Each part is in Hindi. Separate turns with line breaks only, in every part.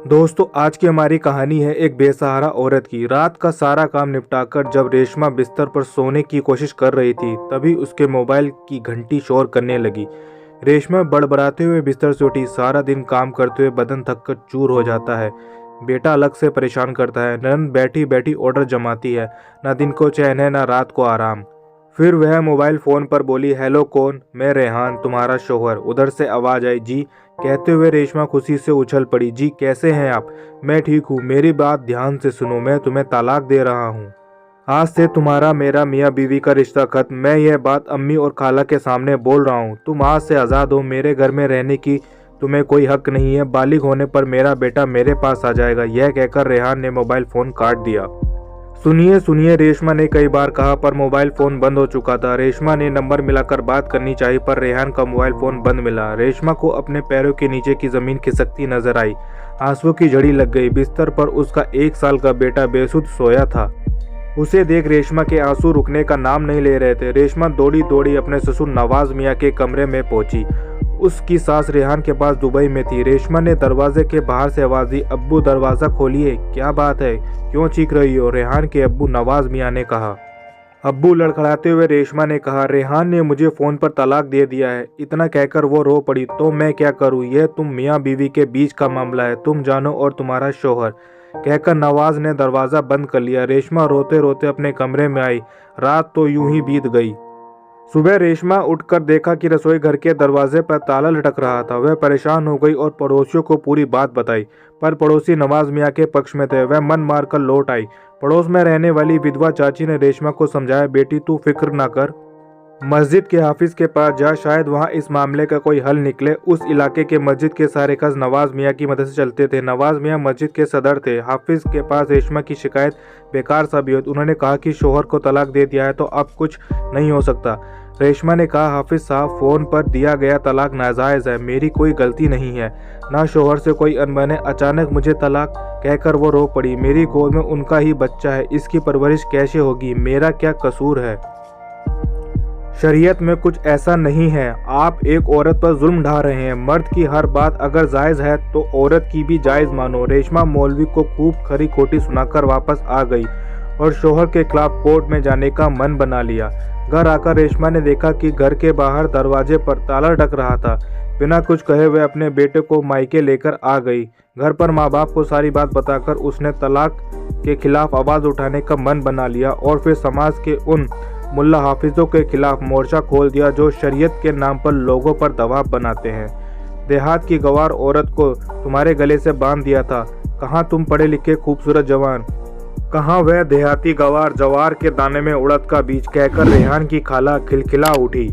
दोस्तों, आज की हमारी कहानी है एक बेसहारा औरत की। रात का सारा काम निपटाकर जब रेशमा बिस्तर पर सोने की कोशिश कर रही थी, तभी उसके मोबाइल की घंटी शोर करने लगी। रेशमा बड़बड़ाते हुए बिस्तर से उठी। सारा दिन काम करते हुए बदन थक कर चूर हो जाता है। बेटा अलग से परेशान करता है। ननद बैठी बैठी ऑर्डर जमाती है। न दिन को चैन है, न रात को आराम। फिर वह मोबाइल फोन पर बोली, हेलो कौन? मैं रेहान, तुम्हारा शोहर। उधर से आवाज आई, जी। कहते हुए रेशमा खुशी से उछल पड़ी। जी कैसे हैं आप? मैं ठीक हूँ। मेरी बात ध्यान से सुनो, मैं तुम्हें तलाक दे रहा हूँ। आज से तुम्हारा मेरा मियाँ बीवी का रिश्ता खत्म। मैं यह बात अम्मी और खाला के सामने बोल रहा हूँ। तुम आज से आज़ाद हो। मेरे घर में रहने की तुम्हें कोई हक नहीं है। बालिग होने पर मेरा बेटा मेरे पास आ जाएगा। यह कहकर रेहान ने मोबाइल फोन काट दिया। सुनिए सुनिए, रेशमा ने कई बार कहा, पर मोबाइल फोन बंद हो चुका था। रेशमा ने नंबर मिलाकर बात करनी चाहिए, पर रेहान का मोबाइल फोन बंद मिला। रेशमा को अपने पैरों के नीचे की जमीन खिसकती नजर आई। आंसुओं की झड़ी लग गई। बिस्तर पर उसका 1 साल का बेटा बेसुध सोया था। उसे देख रेशमा के आंसू रुकने का नाम नहीं ले रहे थे। रेशमा दौड़ी दौड़ी अपने ससुर नवाज मियाँ के कमरे में पहुंची। उसकी सास रेहान के पास दुबई में थी। रेशमा ने दरवाजे के बाहर से आवाज दी, अब्बू दरवाज़ा खोलिए। क्या बात है, क्यों चीख रही हो? रेहान के अब्बू नवाज मियाँ ने कहा। अब्बू लड़खड़ाते हुए रेशमा ने कहा, रेहान ने मुझे फ़ोन पर तलाक दे दिया है। इतना कहकर वो रो पड़ी। तो मैं क्या करूँ? यह तुम मियाँ बीवी के बीच का मामला है, तुम जानो और तुम्हारा शोहर। कहकर नवाज ने दरवाज़ा बंद कर लिया। रेशमा रोते रोते अपने कमरे में आई। रात तो यूं ही बीत गई। सुबह रेशमा उठकर देखा कि रसोई घर के दरवाजे पर ताला लटक रहा था। वह परेशान हो गई और पड़ोसियों को पूरी बात बताई, पर पड़ोसी नवाज मियाँ के पक्ष में थे। वह मन मारकर लौट आई। पड़ोस में रहने वाली विधवा चाची ने रेशमा को समझाया, बेटी तू फिक्र ना कर, मस्जिद के हाफिज के पास जा, शायद वहाँ इस मामले का कोई हल निकले। उस इलाके के मस्जिद के सारे काज नवाज मियाँ की मदद से चलते थे। नवाज मियाँ मस्जिद के सदर थे। हाफिज के पास रेशमा की शिकायत बेकार साबित। उन्होंने कहा कि शोहर को तलाक दे दिया है तो अब कुछ नहीं हो सकता। रेशमा ने कहा, हाफिज साहब, फोन पर दिया गया तलाक नाजायज़ है, मेरी कोई गलती नहीं है, ना शोहर से कोई अनबन है। अचानक मुझे तलाक कहकर वो रो पड़ी। मेरी गोद में उनका ही बच्चा है, इसकी परवरिश कैसे होगी? मेरा क्या कसूर है? शरीयत में कुछ ऐसा नहीं है। आप एक औरत पर जुल्म ढा रहे हैं। मर्द की हर बात अगर जायज़ है तो औरत की भी जायज़ मानो। रेशमा मौलवी को खूब खरी खोटी सुनाकर वापस आ गई और शोहर के खिलाफ कोर्ट में जाने का मन बना लिया। घर आकर रेशमा ने देखा कि घर के बाहर दरवाजे पर ताला लटक रहा था। बिना कुछ कहे हुए अपने बेटे को मायके लेकर आ गई। घर पर माँ बाप को सारी बात बताकर उसने तलाक के खिलाफ आवाज़ उठाने का मन बना लिया और फिर समाज के उन मुल्ला हाफिजों के खिलाफ मोर्चा खोल दिया जो शरीयत के नाम पर लोगों पर दबाव बनाते हैं। देहात की गवार औरत को तुम्हारे गले से बांध दिया था। कहाँ तुम पढ़े लिखे खूबसूरत जवान, कहाँ वह देहाती गवार जवार के दाने में उड़द का बीज? कहकर रेहान की खाला खिलखिला उठी।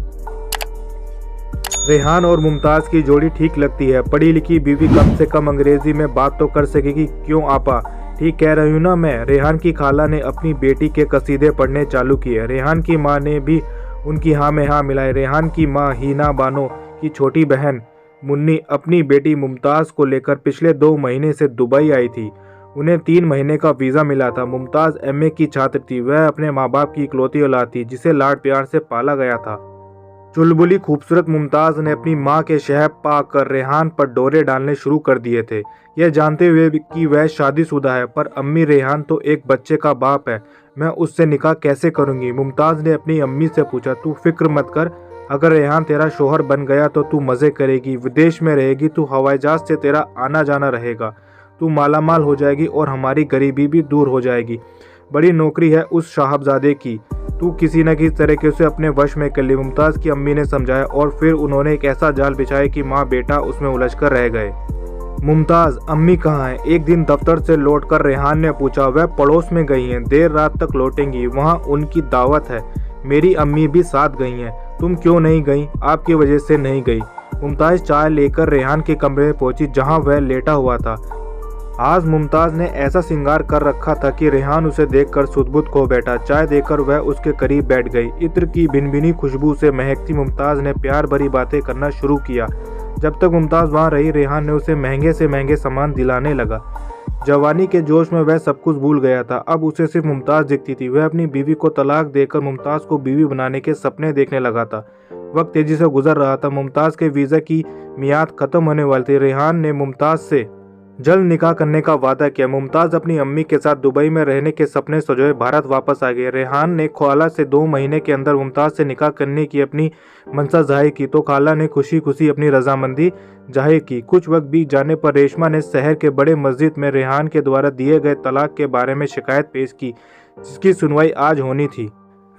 रेहान और मुमताज की जोड़ी ठीक लगती है। पढ़ी लिखी बीवी कम से कम अंग्रेजी में बात तो कर सकेगी। क्यों आपा, ठीक कह रही हूँ ना मैं? रेहान की खाला ने अपनी बेटी के कसीदे पढ़ने चालू किए। रेहान की माँ ने भी उनकी हाँ में हाँ मिलाई। रेहान की माँ हीना बानो की छोटी बहन मुन्नी अपनी बेटी मुमताज़ को लेकर पिछले 2 महीने से दुबई आई थी। उन्हें 3 महीने का वीज़ा मिला था। मुमताज़ एमए की छात्र थी। वह अपने माँ बाप की इकलौती औलाद थी जिसे लाड प्यार से पाला गया था। चुलबुली खूबसूरत मुमताज़ ने अपनी माँ के शहब पाकर रेहान पर डोरे डालने शुरू कर दिए थे, यह जानते हुए कि वह शादीशुदा है। पर अम्मी, रेहान तो एक बच्चे का बाप है, मैं उससे निकाह कैसे करूँगी? मुमताज़ ने अपनी अम्मी से पूछा। तू फिक्र मत कर, अगर रेहान तेरा शोहर बन गया तो तू मज़े करेगी, विदेश में रहेगी, तू हवाई जहाज़ से तेरा आना जाना रहेगा, तू मालामाल हो जाएगी और हमारी गरीबी भी दूर हो जाएगी। बड़ी नौकरी है उस साहबजादे की, तू किसी न किसी तरीके से अपने वश में कर ली, मुमताज़ की अम्मी ने समझाया। और फिर उन्होंने एक ऐसा जाल बिछाया कि माँ बेटा उसमें उलझकर रह गए। मुमताज़, अम्मी कहाँ हैं? एक दिन दफ्तर से लौटकर रेहान ने पूछा। वह पड़ोस में गई हैं, देर रात तक लौटेंगी, वहाँ उनकी दावत है। मेरी अम्मी भी साथ गई हैं। तुम क्यों नहीं गई? आपकी वजह से नहीं गई। मुमताज़ चाय लेकर रेहान के कमरे में पहुंची जहाँ वह लेटा हुआ था। आज मुमताज़ ने ऐसा श्रृंगार कर रखा था कि रेहान उसे देखकर सुध-बुध खो बैठा। चाय देकर वह उसके करीब बैठ गई। इत्र की भिनभिनी खुशबू से महकती मुमताज़ ने प्यार भरी बातें करना शुरू किया। जब तक मुमताज़ वहाँ रही, रेहान ने उसे महंगे से महंगे सामान दिलाने लगा। जवानी के जोश में वह सब कुछ भूल गया था। अब उसे सिर्फ मुमताज़ दिखती थी। वह अपनी बीवी को तलाक देकर मुमताज़ को बीवी बनाने के सपने देखने लगा था। वक्त तेजी से गुजर रहा था। मुमताज़ के वीज़ा की मियाद ख़त्म होने वाली थी। रेहान ने मुमताज़ से जल्द निकाह करने का वादा किया। मुमताज़ अपनी अम्मी के साथ दुबई में रहने के सपने सजोए भारत वापस आ गए। रेहान ने ख्वाला से 2 महीने के अंदर मुमताज़ से निकाह करने की अपनी मंशा जाहिर की तो खाला ने खुशी खुशी अपनी रजामंदी जाहिर की। कुछ वक्त बीत जाने पर रेशमा ने शहर के बड़े मस्जिद में रेहान के द्वारा दिए गए तलाक के बारे में शिकायत पेश की, जिसकी सुनवाई आज होनी थी।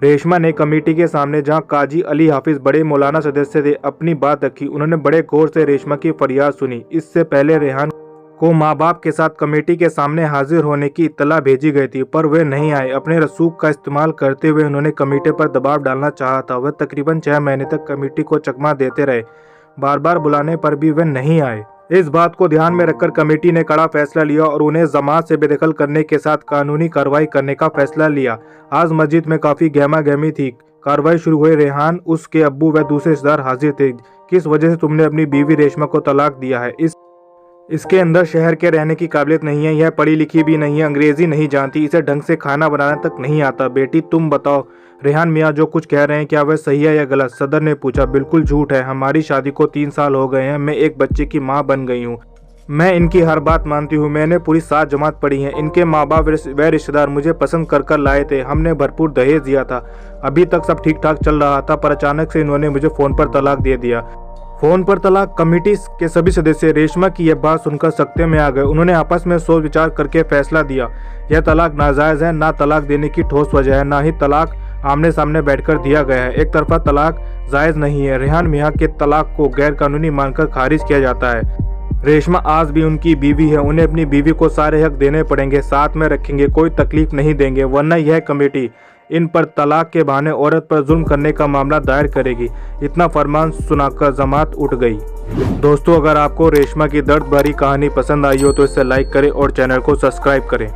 रेशमा ने कमेटी के सामने, जहां काजी अली हाफिज बड़े मौलाना सदस्य थे, अपनी बात रखी। उन्होंने बड़े गौर से रेशमा की फरियाद सुनी। इससे पहले रेहान को माँ बाप के साथ कमेटी के सामने हाजिर होने की इत्तला भेजी गई थी, पर वे नहीं आए। अपने रसूख का इस्तेमाल करते हुए उन्होंने कमेटी पर दबाव डालना चाहा था। वह तकरीबन 6 महीने तक कमेटी को चकमा देते रहे। बार बार बुलाने पर भी वे नहीं आए। इस बात को ध्यान में रखकर कमेटी ने कड़ा फैसला लिया और उन्हें जमात से बेदखल करने के साथ कानूनी कार्रवाई करने का फैसला लिया। आज मस्जिद में काफी गहमा गहमी थी। कार्रवाई शुरू हुई। रेहान, उसके अब्बू व दूसरे रिश्तेदार हाजिर थे। किस वजह से तुमने अपनी बीवी रेशमा को तलाक दिया है? इसके अंदर शहर के रहने की काबिलियत नहीं है, यह पढ़ी लिखी भी नहीं है, अंग्रेजी नहीं जानती, इसे ढंग से खाना बनाना तक नहीं आता। बेटी तुम बताओ, रेहान मियाँ जो कुछ कह रहे हैं क्या वह सही है या गलत? सदर ने पूछा। बिल्कुल झूठ है। हमारी शादी को 3 साल हो गए हैं। मैं एक बच्चे की माँ बन गई हूँ। मैं इनकी हर बात मानती हूँ। मैंने पूरी 7 जमात पढ़ी है। इनके माँ बाप व रिश्तेदार मुझे पसंद कर लाए थे। हमने भरपूर दहेज दिया था। अभी तक सब ठीक ठाक चल रहा था, पर अचानक से इन्होंने मुझे फ़ोन पर तलाक दे दिया। फोन पर तलाक। कमेटी के सभी सदस्य रेशमा की यह बात सुनकर सख्ते में आ गए। उन्होंने आपस में सोच विचार करके फैसला दिया, यह तलाक नाजायज़ है। ना तलाक देने की ठोस वजह है, ना ही तलाक आमने सामने बैठकर दिया गया है। एक तरफा तलाक जायज़ नहीं है। रेहान मियाँ के तलाक को गैर कानूनी मानकर खारिज किया जाता है। रेशमा आज भी उनकी बीवी है। उन्हें अपनी बीवी को सारे हक देने पड़ेंगे, साथ में रखेंगे, कोई तकलीफ नहीं देंगे, वरना यह कमेटी इन पर तलाक के बहाने औरत पर जुल्म करने का मामला दायर करेगी। इतना फरमान सुनाकर जमात उठ गई। दोस्तों, अगर आपको रेशमा की दर्द भरी कहानी पसंद आई हो तो इसे लाइक करें और चैनल को सब्सक्राइब करें।